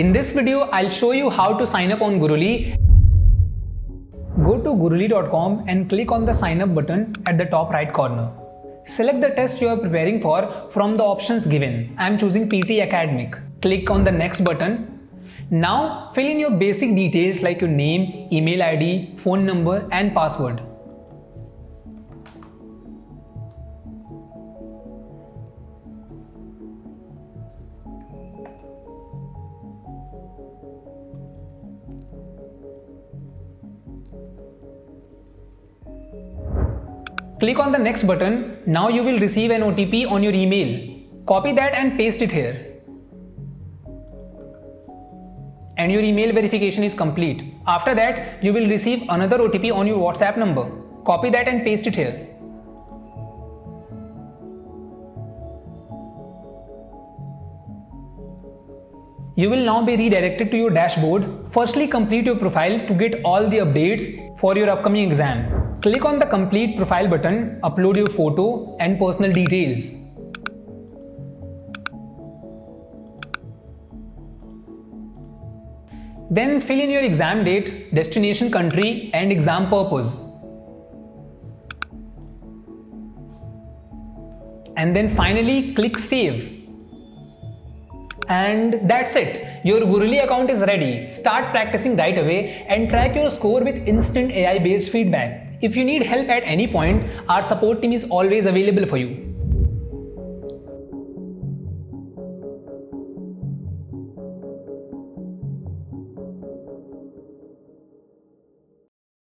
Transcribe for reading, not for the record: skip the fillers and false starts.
In this video, I'll show you how to sign up on Gurully. Go to gurully.com and click on the sign up button at the top right corner. Select the test you are preparing for from the options given. I am choosing PTE Academic. Click on the next button. Now fill in your basic details like your name, email ID, phone number and password. Click on the next button. Now you will receive an OTP on your email. Copy that and paste it here. And your email verification is complete. After that, you will receive another OTP on your WhatsApp number. Copy that and paste it here. You will now be redirected to your dashboard. Firstly, complete your profile to get all the updates for your upcoming exam. Click on the complete profile button, upload your photo and personal details. Then fill in your exam date, destination country and exam purpose. And then finally click save. And that's it. Your Gurully account is ready. Start practicing right away and track your score with instant AI-based feedback. If you need help at any point, our support team is always available for you.